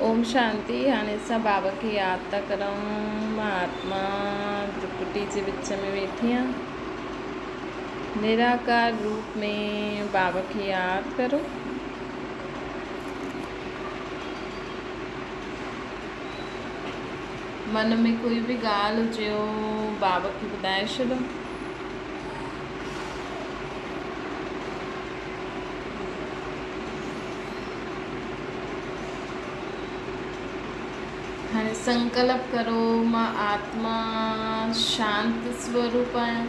ओम शांति। हाणे असां बाबा खे यादि था करूं। मां आत्मा त्रिपुटी जे विच में वेठी आहियां। निराकार रूप में बाबा खे यादि करो। मन में कोई भी ॻाल्हि हुजेव बाबा खे ॿुधाए छॾो। हाणे संकल्प करो, मां आत्मा शांत स्वरूप आहियां।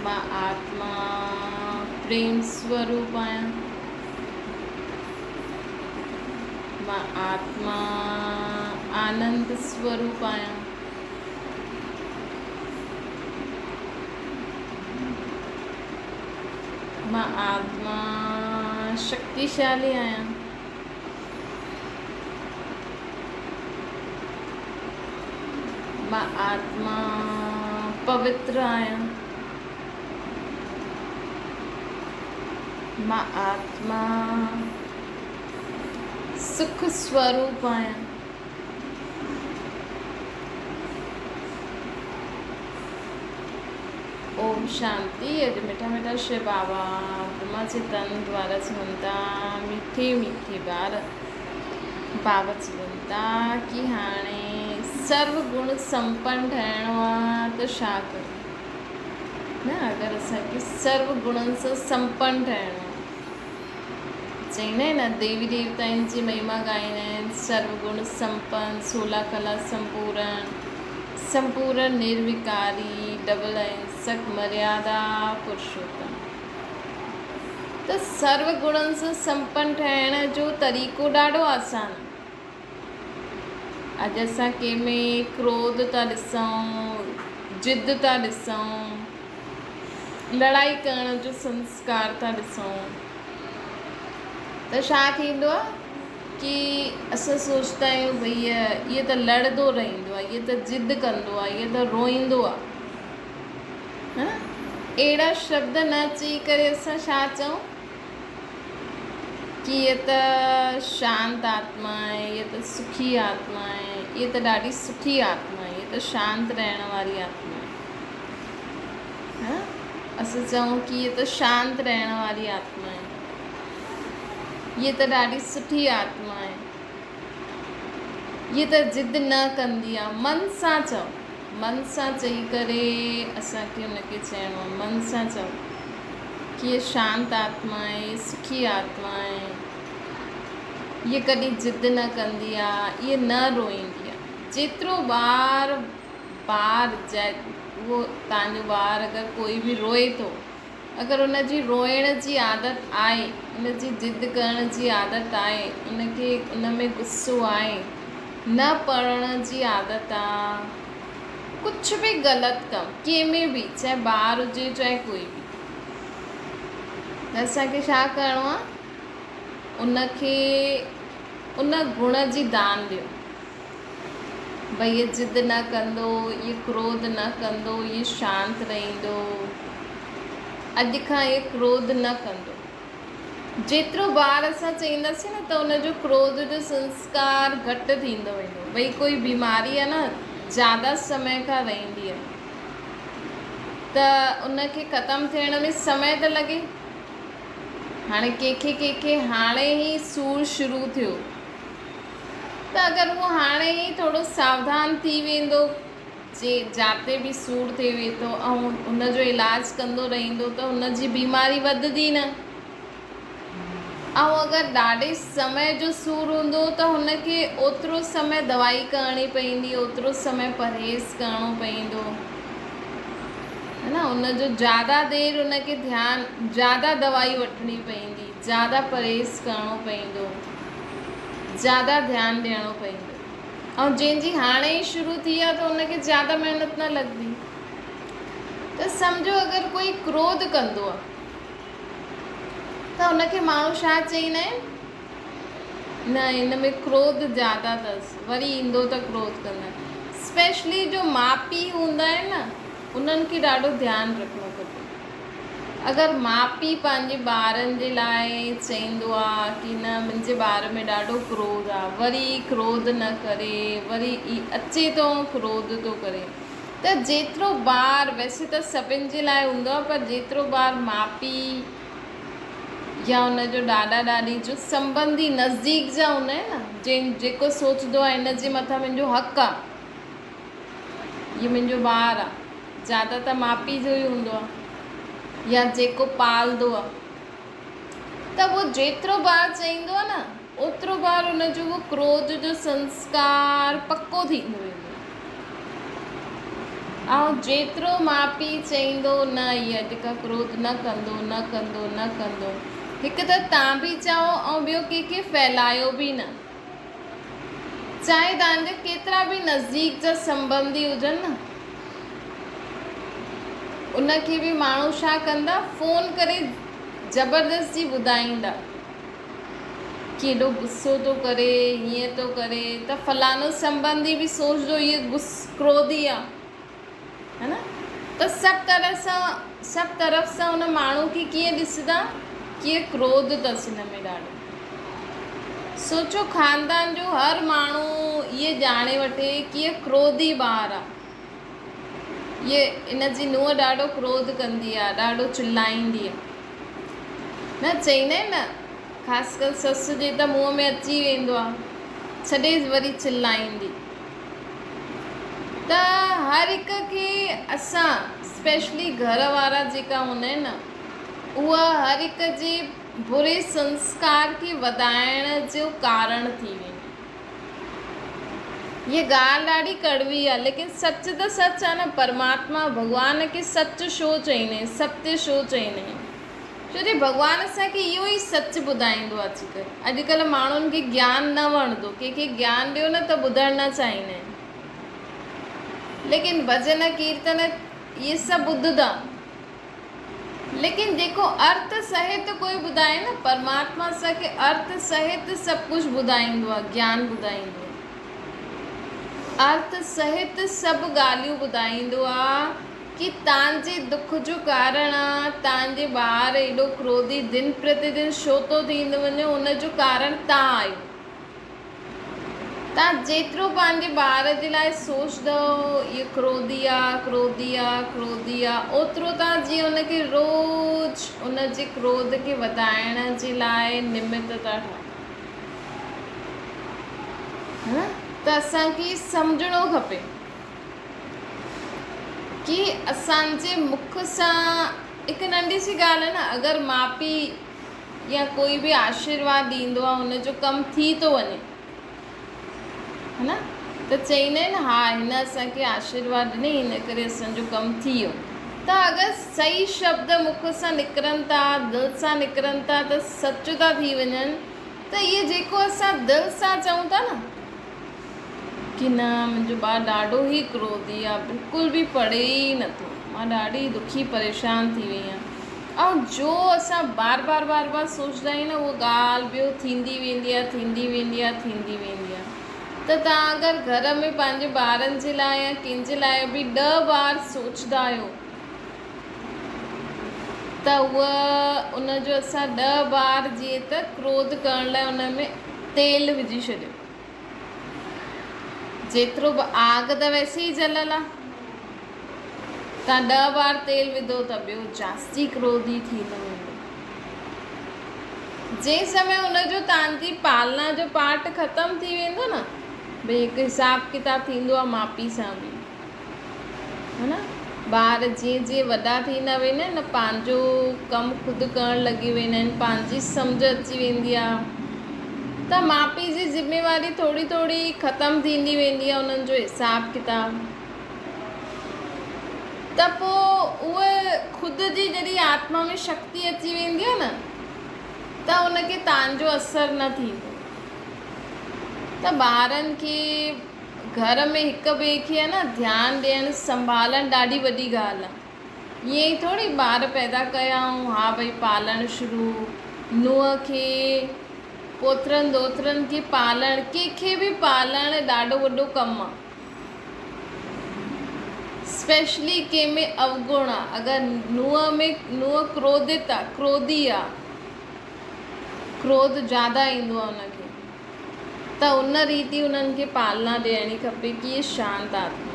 मां आत्मा प्रेम स्वरूप आहियां। मां आत्मा आनंद स्वरूप आहियां। मां आत्मा शक्तिशाली आहियां। मां आत्मा पवित्र आहियां। मां आत्मा सुख स्वरूप आहियां। ओम शांति। अॼु मिठा मिठा शिव बाबा ब्रह्मा जे तन द्वारा चवनि था, मीठे मीठे ॿार बाबा चवनि था कि हाणे सर्व गुण संपन्न ठहिणो आहे त छा करियूं न। अगरि असांखे सर्व गुणनि सां संपन्न ठहिणो आहे, चईंदा आहिनि न, देवी देवताउनि जी महिमा ॻाईंदा आहिनि। सर्व गुण संपन्न, 16 कला संपूर्ण, संपूर्ण निर्विकारी, डबल अहिंसक, मर्यादा पुरुषोत्तम। त सर्व गुणनि सां संपन्न ठहिण जो तरीक़ो ॾाढो आसान आहे। अॼु असां कंहिंमें क्रोध था ॾिसूं, जिद था ॾिसूं, लड़ाई करण जो संस्कार था ॾिसूं, त छा थींदो आहे कि असां सोचंदा आहियूं भई इहो त लड़ंदो रहंदो आहे, इहो त जिद कंदो आहे, इहो त रोईंदो आहे। हा, अहिड़ा शब्द न चई करे असां छा चऊं कि इहा त शांत आत्मा आहे, इहा त सुखी आत्मा आहे, इहा त ॾाढी सुठी आत्मा आहे, इहा त शांत रहण वारी आत्मा आहे। हा, असां चऊं कि इहा त शांत रहण वारी आत्मा आहे, इहा त ॾाढी सुठी आत्मा आहे, इहा त जिद न कंदी आहे। मन सां चओ, मन सां चई करे असांखे हुनखे चइणो आहे। मन सां चओ कि इहा शांत आत्मा आहे, सुखी आत्मा आहे, इहा कॾहिं जिद न कंदी आहे, इहा न रोईंदी आहे। जेतिरो ॿार चाहे उहो तव्हांजो ॿारु अगरि कोई बि रोए थो, अगरि उनजी रोइण जी आदत आहे, उनजी जिद करण जी आदत आहे, उनखे उन में गुस्सो आहे, न पढ़ण जी आदत आहे, कुझु बि ग़लति कमु कंहिंमें बि, चाहे ॿार हुजे चाहे कोई बि, त असांखे छा करिणो आहे, उनखे उन गुण जी दान ॾियो। भई इहो जिद न कंदो, इहो क्रोध न कंदो, इहो शांत रहंदो, अॼु खां इहो क्रोध न कंदो। जेतिरो ॿार असां चईंदासीं न, त उनजो क्रोध जो संस्कार घटि थींदो वेंदो। भई कोई बीमारी आहे न, ज़्यादा समय खां रहंदी आहे, त उनखे ख़तमु थियण में समय त लॻे। हाणे कंहिंखे हाणे ई सूरु शुरू थियो, त अगरि उहो हाणे ई थोरो सावधान थी वेंदो, जाते बि सूरु थिए वेंदो ऐं हुनजो इलाजु कंदो रहंदो, त हुनजी बीमारी वधंदी न। ऐं अगरि ॾाढे समय जो सूरु हूंदो, त हुनखे ओतिरो समय दवाई करणी पवंदी, ओतिरो समय परहेज़ करिणो पवंदो, है न। उनजो ज़्यादा देरि उनखे ध्यानु, ज़्यादा दवाई वठणी पवंदी, ज़्यादा परहेज़ करिणो पवंदो, ज़्यादा ध्यानु ॾियणो पवंदो। ऐं जंहिंजी हाणे ई शुरू थी आहे, त उनखे ज़्यादा महिनत न लॻंदी। त सम्झो अगरि कोई क्रोध कंदो आहे, त हुनखे माण्हू छा चईंदा आहिनि, न हिन में क्रोध ज़्यादा अथसि, वरी ईंदो त क्रोध कंदा आहिनि। स्पेशली जो माउ पीउ हूंदा आहिनि न, उन्हनि खे ॾाढो ध्यानु रखिणो खपे। अगरि माउ पीउ पंहिंजे ॿारनि जे लाइ चईंदो आहे की न मुंहिंजे ॿार में ॾाढो क्रोध आहे, वरी क्रोध न करे, वरी अचे थो क्रोध थो करे, त जेतिरो ॿार, वैसे त सभिनि जे लाइ हूंदो आहे, पर जेतिरो ॿार माउ पीउ या हुनजो ॾाॾा ॾाॾी जो संबंधी नज़दीक जा हूंदा आहिनि न, जेको सोचंदो आहे हिन जे मथां मुंहिंजो हक़ु आहे, इहो मुंहिंजो ॿारु आहे, ज़्यादा त माउ पीउ जो ई हूंदो आहे या जेको पालंदो आहे, त उहो जेतिरो ॿारु चईंदो आहे न ओतिरो ॿारु हुनजो उहो क्रोध जो संस्कार पको थींदो वेंदो। ऐं जेतिरो माउ पीउ चईंदो न हीअ अॼु खां क्रोध न कंदो न कंदो न कंदो, हिकु त तव्हां बि चओ ऐं ॿियो कंहिंखे फैलायो बि न, चाहे तव्हांजा केतिरा बि नज़दीक जा संबंधी हुजनि न, उनखे बि माण्हू छा कंदा, फ़ोन करे ज़बरदस्ती ॿुधाईंदा कि एॾो गुस्सो थो करे, हीअं थो करे, त फलानो संबंधी बि सोचदो हीअ क्रोधी आहे, है न? त सभु तरफ़ सां हुन माण्हू खे कीअं ॾिसंदा, कीअं क्रोध अथसि हिन में ॾाढो। सोचो ख़ानदान जो हर माण्हू इहे ॼाणे वठे कीअं क्रोधी ॿारु आहे, ये इन जी नुंहुं ॾाढो क्रोध कंदी आहे, ॾाढो चिल्लाईंदी आहे, न चईंदा आहिनि न, ख़ासि करे ससु जे त मुंहं में अची वेंदो आहे, छॾे वरी चिल्लाईंदी। त हर हिक खे असां स्पेशली घर वारा जेका हूंदा आहिनि न, उहा हर हिक जे बुरे संस्कार खे वधाइण जो कारण थी वेंदी। ये ॻाल्हि ॾाढी कड़वी आहे, लेकिन सच त सच आहे न। परमात्मा भॻवान खे सच छो चईंदा आहिनि, सत्य छो चईंदा आहिनि? छो जे भॻवान असांखे इहो ई सच ॿुधाईंदो आहे अची करे। अॼुकल्ह माण्हुनि खे ज्ञान न वणंदो, कंहिंखे ज्ञान ॾियो न त ॿुधणु न चाहींदा आहिनि, लेकिन भॼन कीर्तन इहे सभु ॿुधंदा, लेकिन जेको अर्थ सहित कोई ॿुधाए न, परमात्मा असांखे अर्थ सहित सभु कुझु ॿुधाईंदो आहे, ज्ञान ॿुधाईंदो आहे, अर्थ सहित सभु ॻाल्हियूं ॿुधाईंदो आहे कि तव्हांजे दुख जो कारण आहे, तव्हांजे ॿार एॾो क्रोधी दिन प्रतिदिन छो थो थींदो वञे, हुनजो कारण तव्हां आहियो। तव्हां जेतिरो पंहिंजे ॿार जे लाइ सोचंदव इहो क्रोधी आहे क्रोधी आहे क्रोधी आहे, ओतिरो तव्हां जीअं हुनखे रोज़ु उनजे क्रोध खे वधाइण जे लाइ निमित था ठाहियो, हा? त असांखे सम्झणो खपे कि असांजे मुख सां, हिकु नंढी सी ॻाल्हि आहे न, अगरि माउ पीउ या कोई बि आशीर्वाद ॾींदो आहे, हुनजो कमु थी थो वञे, है न, त चईंदा आहिनि हा हिन असांखे आशीर्वाद ॾिनई, हिन करे असांजो कमु थी वियो। त अगरि सही शब्द मुख सां निकिरनि था, दिलि सां निकिरनि था, त सच था थी वञनि, त इहे जेको असां दिलि सां चऊं था न कि न मुंहिंजो ॿारु ॾाढो ई क्रोधी आहे, बिल्कुलु बि पढ़े ई नथो, मां ॾाढी दुखी परेशान थी वई आहियां, ऐं जो असां बार बार सोचंदा आहियूं न, उहो ॻाल्हि ॿियो थींदी वेंदी आहे, थींदी वेंदी आहे, थींदी वेंदी आहे। त तव्हां अगरि घर में पंहिंजे ॿारनि जे लाइ या कंहिंजे लाइ बि 10 बार सोचंदा आहियो, त उनजो असां 10 बार जीअं त क्रोध करण लाइ उन में तेल विझी छॾियो। जेतिरो आग त वैसे ई जलियल आहे, तव्हां 10 बार तेल विधो त ॿियो जास्ती क्रोधी थींदो वेंदो। जंहिं समय हुनजो तव्हांजी पालना जो पार्ट ख़तमु थी वेंदो न, भई हिकु हिसाबु किताबु थींदो आहे माउ पीउ सां बि, है न। ॿार जीअं जीअं वॾा थींदा वेंदा आहिनि न, पंहिंजो कमु ख़ुदि करणु लॻी वेंदा आहिनि, पंहिंजी सम्झ अची वेंदी आहे, त माउ पीउ जी ज़िम्मेवारी थोरी थोरी ख़तमु थींदी वेंदी आहे, उन्हनि जो हिसाबु किताबु। त पोइ उहे ख़ुदि जी जॾहिं आत्मा में शक्ति अची वेंदी आहे न, त उनखे तव्हांजो असरु न थींदो। त ॿारनि खे घर में हिक ॿिए खे आहे न ध्यानु ॾियणु, संभालणु ॾाढी वॾी ॻाल्हि आहे। ईअं ई थोरी ॿार पैदा कयाऊं, हा भई पालणु शुरू, नुंहं खे, पोतरनि दोतरनि खे पालणु, कंहिंखे बि पालणु ॾाढो वॾो कमु आहे। स्पेशली कंहिंमें अवगुण आहे, अगरि नुंहुं क्रोधित आहे, क्रोधी आहे, क्रोध ज़्यादा ईंदो आहे हुनखे, त उन रीति उन्हनि खे पालना ॾियणी खपे कि ये शांत आत्मा।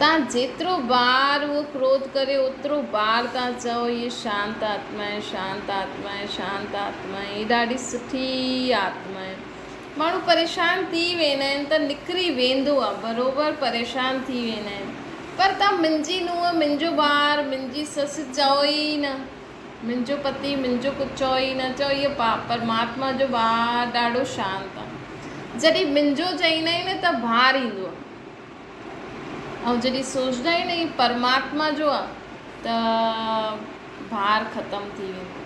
तव्हां जेतिरो बार उहो क्रोध करे ओतिरो बार तव्हां चओ ये शांत आत्मा आहे, शांत आत्मा आहे, शांत आत्मा आहे, हीअ ॾाढी सुठी आत्मा आहे। माण्हू परेशान थी वेंदा आहिनि त निकिरी वेंदो आहे, बराबरि परेशान थी वेंदा आहिनि, पर तव्हां मुंहिंजी नुंहुं, मुंहिंजो ॿारु, मुंहिंजी ससु चओ ई न, मुंहिंजो पति, मुंहिंजो कुझु चओ ई न, चओ इहो परमात्मा जो ॿारु ॾाढो शांत आहे। जॾहिं मुंहिंजो चईंदा आहिनि त भार ईंदो आहे, ऐं जॾहिं सोचंदा आहियूं न ही परमात्मा जो आहे त भार ख़तमु थी वेंदो।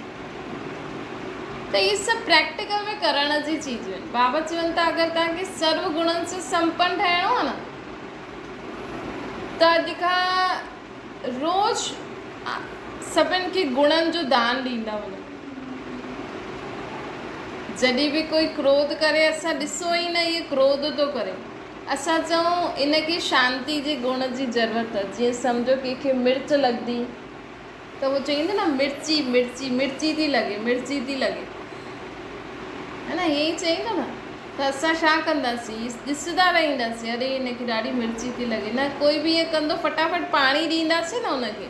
त इहे सभु प्रैक्टिकल में करण जी चीज़ूं आहिनि। बाबा चवनि था अगरि तव्हांखे सर्व गुणनि सां संपन्न ठहिणो आहे न, त अॼु खां रोज़ सभिनि खे गुणनि जो दान ॾींदा वञो। जॾहिं बि कोई क्रोध करे असां ॾिसो ई न इहे क्रोध थो करे, असां चऊं इनखे शांति जे गुण जी ज़रूरत आहे। जीअं सम्झो कंहिंखे मिर्च लॻंदी त उहो चईंदो न मिर्ची मिर्ची मिर्ची थी लॻे, मिर्ची थी लॻे, है न, ईअं ई चईंदो न, त असां छा कंदासीं, ॾिसंदा रहंदासीं अरे हिनखे ॾाढी मिर्ची थी लॻे, न कोई बि ईअं कंदो फटाफट पाणी ॾींदासीं न हुनखे।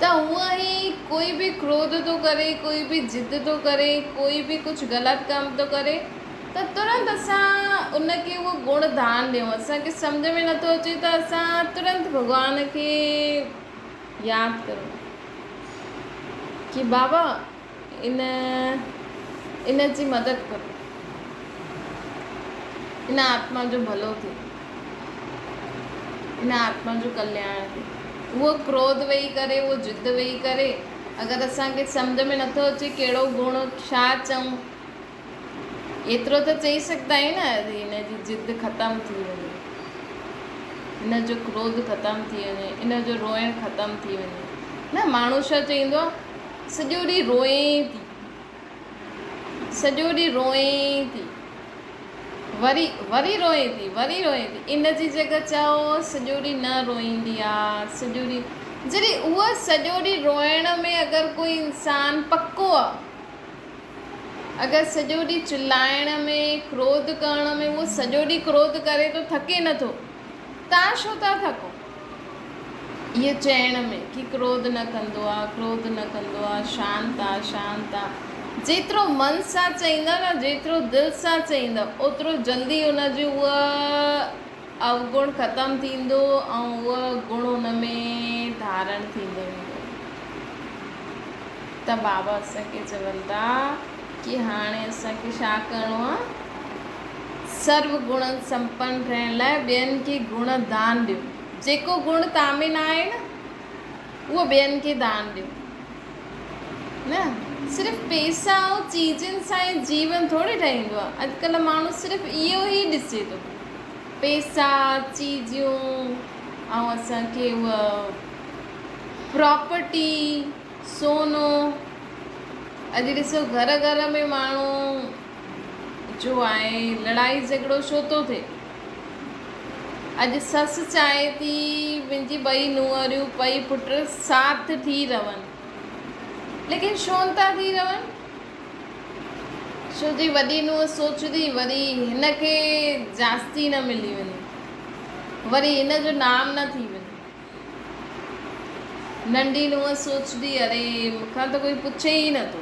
त हूअं ई कोई बि क्रोध थो करे, कोई बि ज़िद थो करे, कोई बि कुझु ग़लति कमु थो करे, त तुरंत असां उनखे उहो गुण दान ॾियूं। असांखे सम्झ में नथो अचे त असां तुरंत भॻवान खे यादि करूं कि बाबा इन जी मदद करो, इन आत्मा जो भलो थिए, इन आत्मा जो कल्याण थिए। उहो क्रोध वेही करे, उहो ज़िद वेही करे, अगरि असांखे सम्झ में नथो अचे कहिड़ो गुण छा चऊं, एतिरो त चई सघंदा आहियूं न हिन जी ज़िद ख़तमु थी वञे, हिन जो क्रोध ख़तमु थी वञे, इन जो रोइणु ख़तमु थी वञे। न माण्हू छा चईंदो आहे सॼो ॾींहुं रोए थी, सॼो ॾींहुं रोए थी, वरी रोए थी, वरी रोए थी। इन जी जॻह चओ सॼो ॾींहुं न रोईंदी आहे, सॼो ॾींहुं, जॾहिं उहा सॼो ॾींहुं रोइण में अगरि कोई इंसानु पको आहे, अगरि सॼो ॾींहुं चिल्लाइण में, क्रोध करण में, उहो सॼो ॾींहुं क्रोध करे थो, थके नथो, तव्हां छो था थको इहे चइण में कि क्रोध न कंदो आहे, क्रोध न कंदो आहे, शांत आहे, शांत आहे। जेतिरो मन सां चईंदा न, जेतिरो दिलि सां चईंदा, ओतिरो जल्दी हुनजो उहा अवगुण ख़तमु थींदो ऐं उहा गुण हुन में धारण थींदो वेंदो। त बाबा असांखे चवनि था कि हाणे असांखे छा करिणो आहे, सर्व गुणनि संपन्न थियण लाइ ॿियनि खे गुण दान ॾियो। जेको गुण तव्हां में न आहे न उहो ॿियनि खे दान ॾियो। न सिर्फ़ु पैसा ऐं चीज़ुनि सां ई जीवन थोरी ठहींदो आहे। अॼुकल्ह माण्हू सिर्फ़ु इहो ई ॾिसे थो, पैसा, चीज़ियूं ऐं असांखे उहा प्रॉपर्टी, सोनो। अॼु ॾिसो घर घर में माण्हू जो आहे लड़ाई झगड़ो छो थो थिए। अॼु ससु चाहे थी मुंहिंजी ॿई नुंहरियूं, ॿई पुट साथ थी रहनि, लेकिन छो था थी रहनि, छो जी वॾी नुंहुं सोचंदी वरी हिन खे जास्ती न मिली वञे, वरी हिन जो नाम न थी वञे। नंढी नुंहुं सोचंदी अरे मूंखां त कोई पुछे ई नथो,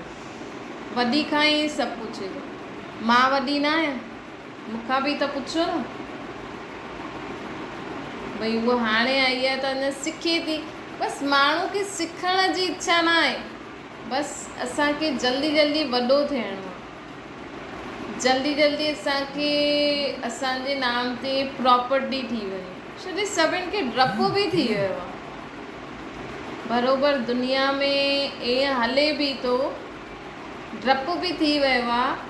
वॾी खां ई सभु पुछे थो, मां वॾी न आहियां, मूंखां बि त पुछो न। भई उहा हाणे आई आहे त अञा सिखे थी, बसि माण्हू खे सिखण जी इच्छा न आहे, बसि असांखे जल्दी जल्दी वॾो थियणो आहे, जल्दी जल्दी असांखे असांजे नाम ते प्रॉपर्टी थी वञे। छो सभिनि खे डपु बि थी वियो आहे, बराबरि दुनिया में ईअं हले बि थो, डपु बि थी वियो आहे।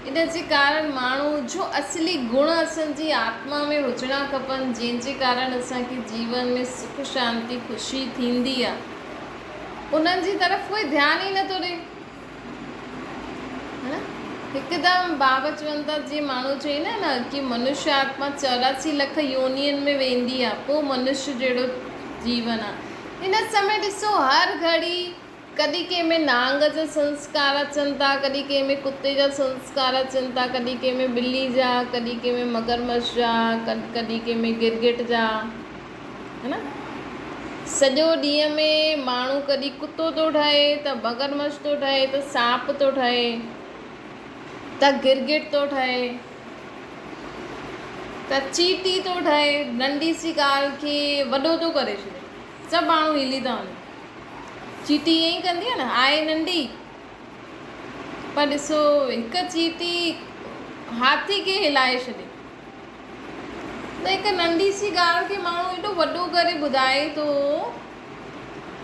इन जे कारण माण्हू जो असली गुण असांजी आत्मा में हुजणा खपनि, जंहिंजे कारण असांखे जीवन में सुख शांती ख़ुशी थींदी आहे, उन्हनि जी तरफ़ कोई ध्यानु ई नथो ॾे, है न। हिकदमि बाबा चवनि था जीअं माण्हू चई न कि मनुष्य आत्मा 84 लख योनियुनि में वेंदी आहे, पोइ मनुष्य जहिड़ो जीवन आहे। हिन समय ॾिसो हर घड़ी कॾहिं कंहिंमें नांग जा संस्कार अचनि था, कॾहिं कंहिंमें कुते जा संस्कार अचनि था, कॾहिं कंहिंमें ॿिली जा, कॾहिं कंहिंमें मगरमच्छ जा, कॾहिं कंहिंमें गिरगिट जा, है न। सॼो ॾींहं में माण्हू कॾहिं कुतो थो ठहे त मगरमच्छ थो ठहे त सांप थो ठहे त गिरगिट थो ठहे त चीटी थो ठहे। नंढी सी ॻाल्हि खे वॾो थो करे छॾे, सभु माण्हू हिली था वञनि। चीटी ईअं ई कंदी आहे न, आहे नंढी पर ॾिसो हिकु चीटी हाथी खे हिलाए छॾे। त हिकु नंढी सी ॻाल्हि खे माण्हू एॾो वॾो करे ॿुधाए थो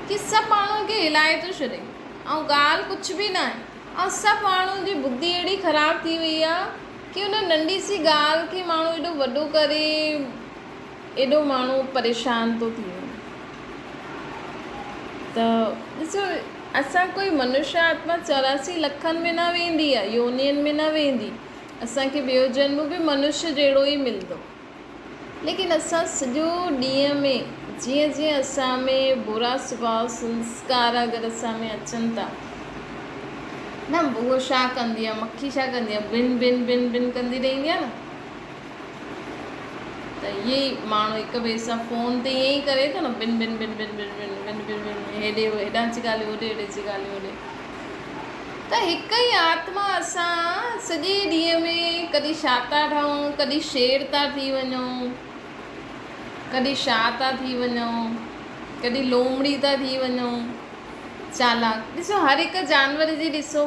कि सभु माण्हुनि खे हिलाए थो छॾे, ऐं ॻाल्हि कुझु बि न आहे। ऐं सभु माण्हुनि जी बुद्धि अहिड़ी ख़राबु थी वई आहे कि उन नंढी सी ॻाल्हि खे माण्हू एॾो वॾो करे एॾो माण्हू परेशान थो थी वञे। त ॾिसो असां कोई मनुष्य आत्मा 84 लखनि में न वेंदी आहे, योनियुनि में न वेंदी। असांखे ॿियो जन्म बि मनुष्य जहिड़ो ई मिलंदो, लेकिन असां सॼो ॾींहं में जीअं जीअं असां में बुरा स्वभाव संस्कार अगरि असां में अचनि था न, उहो छा कंदी आहे, मक्खी छा कंदी आहे, बिन बिन बिन बिन कंदी रहंदी आहे न। त इहे ई माण्हू हिक ॿिए सां फ़ोन ते ईअं ई करे थो न, बिन बिन बिन बिन बिन बिन बिन बिन बिन, हेॾे हेॾां जी ॻाल्हि होॾे, हेॾे जी ॻाल्हि होॾे। त हिकु ई आत्मा असां सॼे ॾींहं में कॾहिं छा था ठहूं, कॾहिं शेर था थी वञूं, कॾहिं छा था थी वञूं, कॾहिं लोमड़ी था थी वञूं, चालाक। ॾिसो हर हिकु जानवर जी ॾिसो,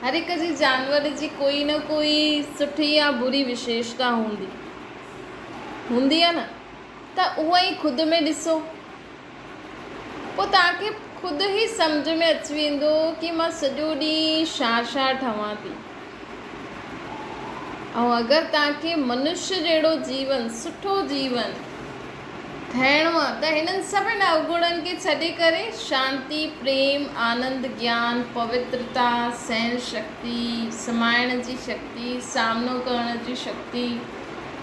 हर हिक जी जानवर जी कोई न कोई सुठी या बुरी विशेषता हूंदी आहे न। त उहा ई ख़ुदि में ॾिसो, पोइ तव्हांखे ख़ुदि ई सम्झ में अची वेंदो कि मां सॼो ॾींहुं छा छा ठहां थी। ऐं अगरि तव्हांखे मनुष्य जहिड़ो जीवन, सुठो जीवन ठहिणो आहे त हिननि सभिनि अवगुणनि खे छॾे करे शांति, प्रेम, आनंद, ज्ञान, पवित्रता, सहन शक्ति, समाइण जी शक्ति, सामनो करण जी शक्ति,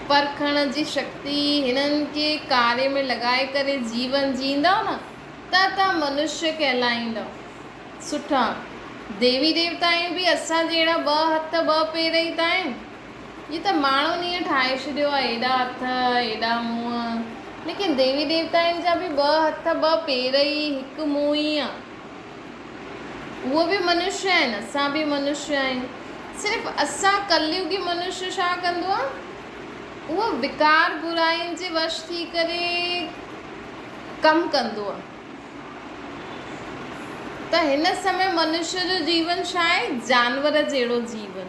परखण जी शक्ति, हिननि खे कार्य में लॻाए करे जीवन जींदव न त तव्हां मनुष्य कहलाईंदव सुठा। देवी देवताएं बि असां जहिड़ा 2 हथ 2 पेर ई त आहिनि। इहे त माण्हुनि ईअं ठाहे छॾियो आहे, एॾा हथ एॾा मुंहं, लेकिन देवी देवताउनि जा बि 2 हथ 2 पेर ई, हिकु मुंहुं ई आहे। उहो बि मनुष्य आहिनि, असां बि मनुष्य आहियूं। सिर्फ़ु असां कलयुगी मनुष्य छा कंदो आहे, उहो विकार बुराइनि जे वश थी करे कमु कंदो आहे। त हिन समय मनुष्य जो जीवन छा आहे, जानवर जहिड़ो जीवन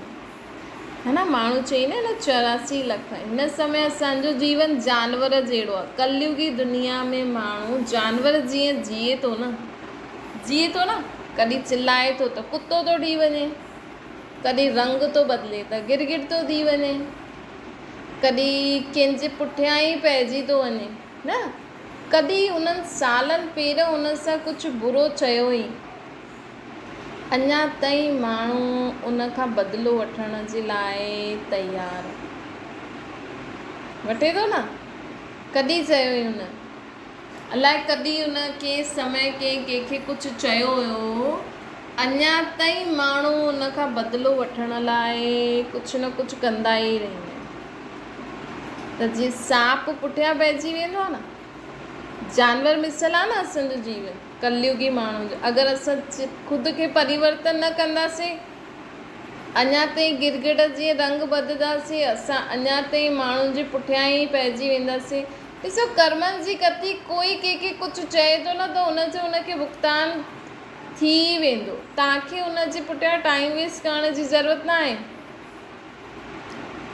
है न। माण्हू चई न 84 लख, हिन समय असांजो जीवन जानवर जहिड़ो आहे। कलयुगी दुनिया में माण्हू जानवर जीअं जिए थो न, कॾहिं चिल्लाए थो त कुतो थो थी वञे, कॾहिं रंग थो बदिले त गिरगिट थो थी वञे, कॾहिं कंहिंजे पुठियां ई पइजी थो वञे न। कॾहिं उन्हनि सालनि पहिरियों उन सां कुझु बुरो चयो ई, अञा ताईं माण्हू उन खां बदिलो वठण जे लाइ तयारु वठे थो न। कॾहिं चयो ई हुन, अलाए कॾहिं उन कंहिं समय कंहिंखे कुझु चयो हुयो, अञा ताईं माण्हू उन खां बदिलो वठण लाइ कुझु न कुझु कंदा ई रहंदा आहिनि। त जीअं सांप पुठियां पइजी वेंदो आहे न, जानवर मिसल आहे न असांजो जीवन कलयुगी माण्हू जो। अगरि असां ख़ुदि खे परिवर्तन न कंदासीं, अञा ताईं गिरगिट जीअं रंग बदिलंदासीं, असां अञा ताईं माण्हुनि जे पुठियां ई पइजी वेंदासीं। ॾिसो कर्मनि जी गति, कोई कंहिंखे कुझु चए थो न त उनजो उनखे भुगतान थी वेंदो। तव्हांखे उनजे पुठियां टाइम वेस्ट करण जी ज़रूरत न आहे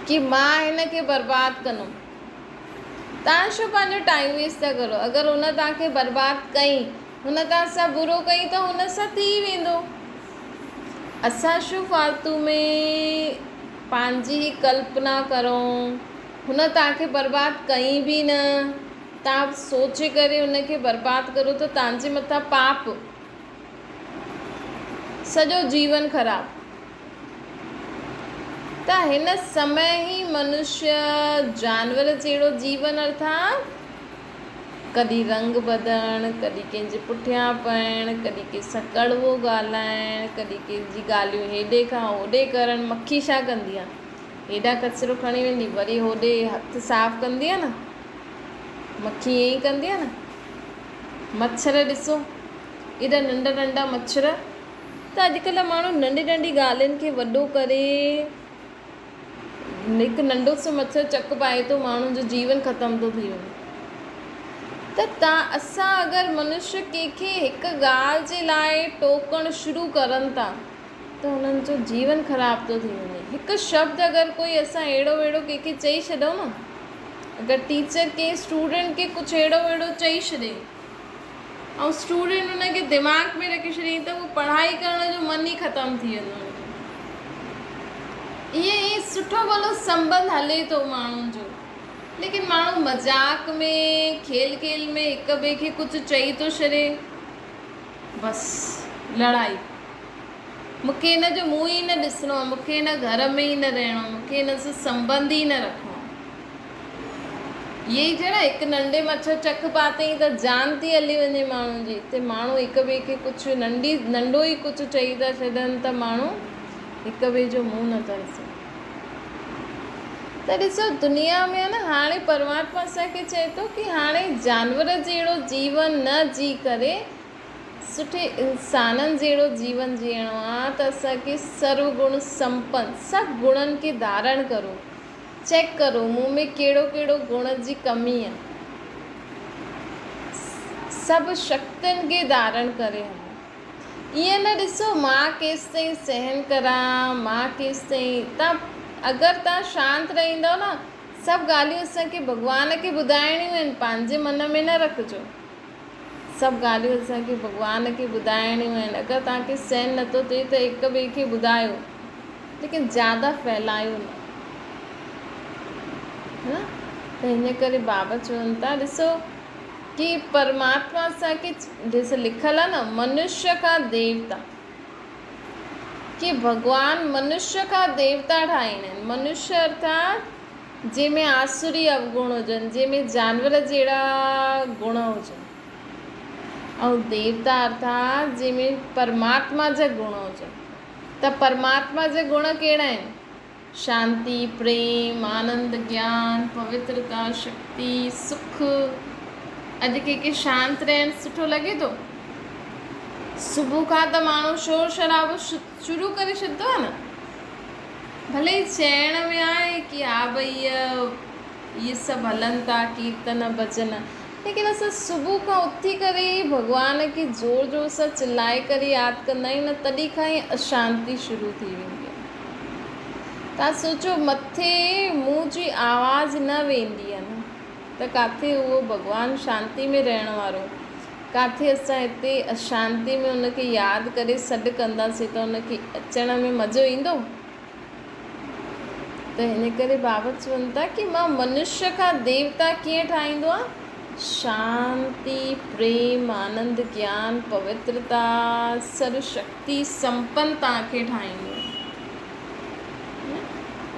कि मां हिन खे बर्बादु कंदुमि। तव्हां छो पंहिंजो टाइम वेस्ट था करो। अगरि हुन तव्हांखे बर्बादु कई, हुन तव्हां सां बुरो कई त हुन सां थी वेंदो। असां छो फालतू में पंहिंजी कल्पना करूं, हुन तव्हांखे बर्बादु कई बि न, तव्हां सोचे करे हुनखे बर्बादु करो त तव्हांजे मथां पाप, सॼो जीवन ख़राबु। त हिन समय ई मनुष्य जानवर जहिड़ो जीवन अर्थात कॾहिं रंग बदलणु, कॾहिं कंहिंजे पुठियां पइणु, कॾहिं कंहिंसां कड़वो ॻाल्हाइणु, कॾहिं कंहिंजी ॻाल्हियूं हेॾे खां होॾे करणु। मक्खी छा कंदी आहे, हेॾा कचिरो खणी वेंदी, वरी होॾे हथु साफ़ु कंदी आहे न। मक्खी ईअं ई कंदी आहे न। मच्छर ॾिसो, एॾा नंढा नंढा मच्छर। त अॼुकल्ह माण्हू नंढी नंढी ॻाल्हियुनि खे वॾो करे हिकु नंढो सो मच्छर चक पाए थो, माण्हुनि जो जीवन ख़तमु थो थी वञे। त असां अगरि मनुष्य कंहिंखे हिकु ॻाल्हि जे लाइ टोकणु शुरू करनि था त हुननि जो जीवन ख़राबु थो थी वञे। हिकु शब्द अगरि कोई असां अहिड़ो वेड़ो कंहिंखे चई छॾूं न, अगरि टीचर कंहिं स्टूडेंट खे कुझु अहिड़ो वेड़ो चई छॾे ऐं स्टूडेंट हुनखे दिमाग़ में रखी छॾी त उहो पढ़ाई करण जो मन ई ख़तमु थी वेंदो। ईअं ई सुठो भलो संबंध हले थो माण्हुनि जो, लेकिन माण्हू मज़ाक में खेल खेल में हिक ॿिए खे कुझु चई थो छॾे, बसि लड़ाई। मूंखे हिन जो मुंहुं ई न ॾिसणो आहे, मूंखे हिन घर में ई न रहणो आहे, मूंखे हिन सां संबंध ई न रखणो आहे। इहे ई जहिड़ा हिकु नंढे मच्छर चक पातई त जान थी हली वञे माण्हुनि जी। हिते माण्हू हिक ॿिए खे कुझु नंढो ई कुझु चई था छॾनि त माण्हू हिक ॿिए जो मुंहुं नथा ॾिसनि। त ॾिसो, दुनिया में आहे न, हाणे परमात्मा असांखे चए थो कि हाणे जानवर जहिड़ो जीवन न जी करे सुठे इंसाननि जहिड़ो जीवन जीअणो आहे। त असांखे सर्वगुण संपन्न सभु गुणनि खे धारण करो, चेक करो मूं में कहिड़ो कहिड़ो गुण जी कमी आहे, सभु शक्तियुनि खे धारण करे हलो। ईअं न ॾिसो मां केसि ताईं सहन करां, मां केसि ताईं। अगरि तव्हां शांति रहंदव न, सभु ॻाल्हियूं असांखे भॻवान खे ॿुधाइणियूं आहिनि, पंहिंजे मन में न रखिजो। सभु ॻाल्हियूं असांखे भॻवान खे ॿुधाइणियूं आहिनि। अगरि तव्हांखे सहन नथो थिए त हिक ॿिए खे ॿुधायो, लेकिन ज़्यादा फैलायो न, है न। त हिन करे बाबा चवनि था, ॾिसो कि परमात्मा असांखे ॾिसो लिखियलु आहे न, मनुष्य खां देवता, कि भॻवान मनुष्य खां देवता ठाहींदा आहिनि। मनुष्य अर्थात जंहिंमें आसुरी अवगुण हुजनि, जंहिंमें जानवर जहिड़ा गुण हुजनि, ऐं देवता अर्थात जंहिंमें परमात्मा जा गुण हुजनि। त परमात्मा जा गुण कहिड़ा आहिनि? शांति, प्रेम, आनंद, ज्ञान, पवित्रता, शक्ति, सुख। अॼु कंहिंखे शांति रहणु सुठो लॻे थो? सुबुह खां त माण्हू शोर शराबो शुरू करे छॾंदो आहे न। भले ई चइण में आहे कि हा भई इहे सभु हलनि था कीर्तन भॼन, लेकिन असां सुबुह खां उथी करे भॻवान खे ज़ोर ज़ोर सां चिल्लाए करे यादि कंदा आहियूं न, तॾहिं खां ई अशांति शुरू थी वेंदी आहे। तव्हां सोचो, मथे मुंहुं जी आवाज़ न वेंदी आहे न, त किथे उहो भॻवानु शांति में रहण वारो, किथे असां हिते अशांति में उनखे यादि करे सॾु कंदासीं त उनखे अचण में मज़ो ईंदो? त हिन करे बाबा चवनि था कि मां मनुष्य खां देवता कीअं ठाहींदो आहे? शांति, प्रेम, आनंद, ज्ञान, पवित्रता, सर्वशक्ति संपन्न तव्हांखे ठाहींदो आहे।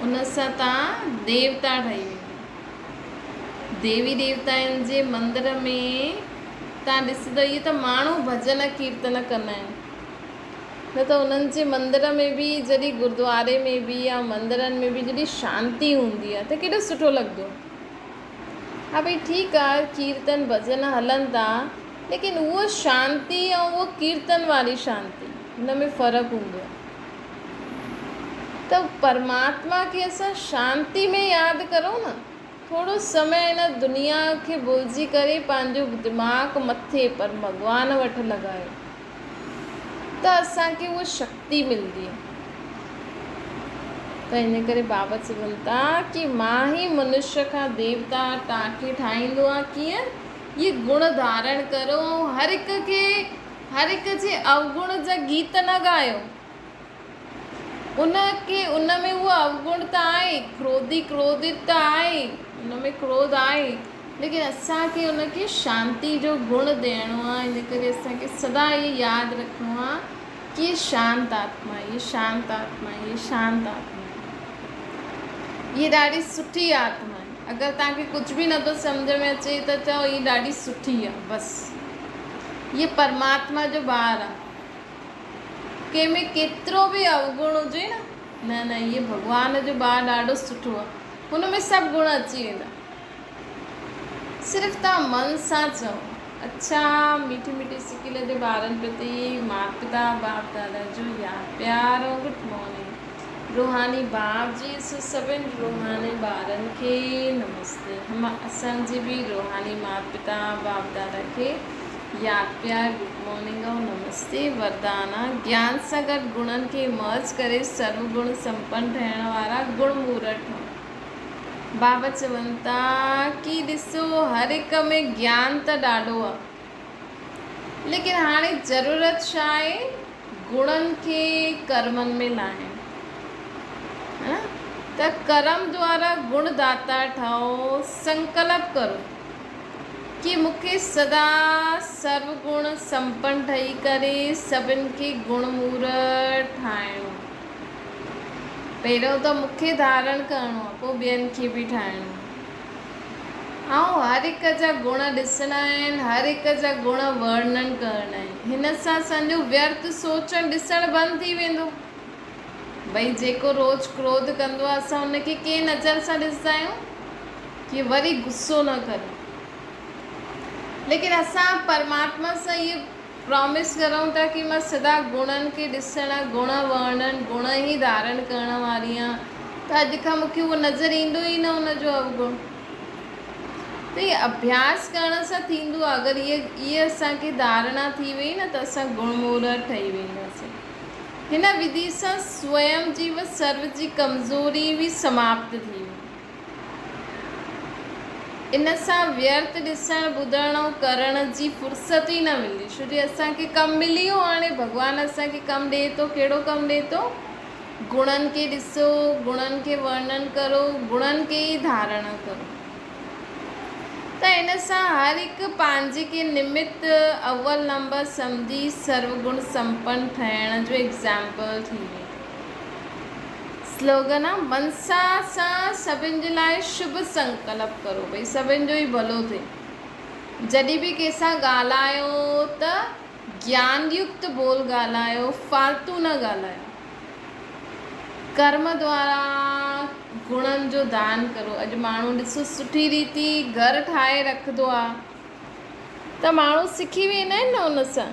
उन सां तव्हां देवता ठही वेंदो। देवी देवताउनि जे मंदर में तव्हां ॾिसंदव, इहे त माण्हू भॼन कीर्तन कंदा आहिनि, न त उन्हनि जे मंदर में बि, जॾहिं गुरुद्वारे में बि या मंदरनि में बि जॾहिं शांती हूंदी आहे त केॾो सुठो लॻंदो। हा भई ठीकु आहे, कीर्तन भॼन हलनि था, लेकिन उहो शांती ऐं उहो कीर्तन वारी शांती, हुन में फ़र्क़ु हूंदो आहे। त परमात्मा खे असां शांति में यादि करो न। थोरो समय हिन दुनिया खे भुलिजी करे पंहिंजो दिमाग़ मथे पर भॻवान वटि लॻायो, त असांखे उहा शक्ति मिलंदी आहे। त हिन करे बाबा चवनि था कि मां ई मनुष्य खां देवता तव्हांखे ठाहींदो आहे। कीअं? ये गुण धारण करो, हर हिक जे अवगुण जा गीत न ॻायो। उनखे उन में उहा अवगुणता आहे, क्रोधित त आहे, उन में क्रोध आहे, लेकिन असांखे उनखे शांति जो गुण ॾियणो आहे। इन करे असांखे सदा इहे यादि रखिणो आहे कि ये शांत आत्मा, ये शांत आत्मा, ये शांत आत्मा। ये ॾाढी सुठी आत्मा आहे। अगरि तव्हांखे कुझु बि नथो सम्झ में अचे त चओ हीअ ॾाढी सुठी आहे, बसि। ये परमात्मा जो ॿारु आहे। कंहिंमें केतिरो बि अवगुण हुजे न, न न इहे भॻवान जो ॿारु ॾाढो सुठो आहे, हुन में सभु गुण अची वेंदा। सिर्फ़ु तव्हां मन सां चओ। अच्छा, मीठी मीठी सिकिल जे ॿारनि प्रति माता पिता बाप दादा जो यादि प्यार और गुड मॉर्निंग। रूहानी बाप जी सभिनि रूहानी ॿारनि खे नमस्ते। असांजे बि रूहानी माता पिता बाप दादा खे यादि प्यार गुड मॉर्निंग और नमस्ते। वरदाना ज्ञान सां गॾु गुणनि खे मर्ज करे सर्वगुण संपन्न ठहिण वारा गुण मूर्त ठहो। बाबा चवनि था कि ॾिसो हर हिक में ज्ञान त ॾाढो आहे, लेकिन हाणे ज़रूरत छा आहे, गुणनि खे कर्मनि में लाहिण। त कर्म द्वारा गुणदाता ठहो। संकल्प करो कि मूंखे सदा सर्वगुण संपन्न ठही करे सभिनि खे गुणमूर्त ठाहिणो। पहिरियों त मूंखे धारण करिणो आहे, पोइ ॿियनि खे बि ठाहिणो। ऐं हर हिक जा गुण ॾिसणा आहिनि, हर हिक जा गुण वर्णन करणा आहिनि। हिन सां असांजो व्यर्थ सोचणु ॾिसणु बंदि थी वेंदो। भई जेको रोज़ु क्रोध कंदो आहे, असां हुनखे कंहिं नज़र सां ॾिसंदा आहियूं कि वरी गुस्सो न करे। लेकिन असां परमात्मा सां इहे प्रॉमिस करूं था कि मां सदा गुणनि खे ॾिसणु, गुण वर्णन, गुण ई धारण करण वारी आहियां, त अॼु खां मूंखे उहो नज़र ईंदो ई न हुनजो अवगुण। त इहे अभ्यास करण सां थींदो आहे। अगरि इहे असांखे धारणा थी वई न, त असां गुणमूर्त ठही वेंदासीं। हिन विधि सां स्वयं जी व सर्व जी कमज़ोरी बि समाप्त थी वेंदी। इन सां व्यर्थ ॾिसणु, ॿुधण ऐं करण जी फुर्सत ई न मिलंदी। छो जो असांखे कमु मिली वियो। हाणे भॻवानु असांखे कमु ॾिए थो। कहिड़ो कमु ॾिए थो? गुणनि खे ॾिसो, गुणनि खे वर्णन करो, गुणनि खे ई धारण करो। त इन सां हर हिकु पंहिंजे खे निमित अव्वल नंबर सम्झी सर्वगुण संपन्न ठहिण जो एग्ज़ाम्पल थी वेंदो। स्लोगन आहे, मनसा सां सभिनि जे लाइ शुभ संकल्प करो। भई सभिनि जो ई भलो थिए। जॾहिं बि कंहिंसां ॻाल्हायो त ज्ञान युक्त बोल ॻाल्हायो, फालतू न ॻाल्हायो। कर्म द्वारा गुणनि जो दान करो। अॼु माण्हू ॾिसो सुठी रीति घर ठाहे रखंदो आहे, त माण्हू सिखी वेंदा आहिनि न हुन सां,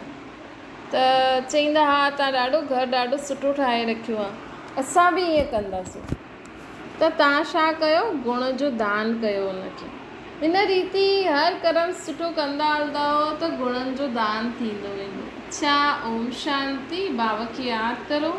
त चईंदा हा तव्हां ॾाढो घरु ॾाढो सुठो ठाहे रखियो आहे, असां बि ईअं कंदासीं। त तव्हां छा कयो? गुण जो दान कयो हुनखे। इन रीति हर कर्म सुठो कंदा हलंदव त गुणनि जो दान थींदो वेंदो। अच्छा, ओम शांति। बाबा खे यादि करो।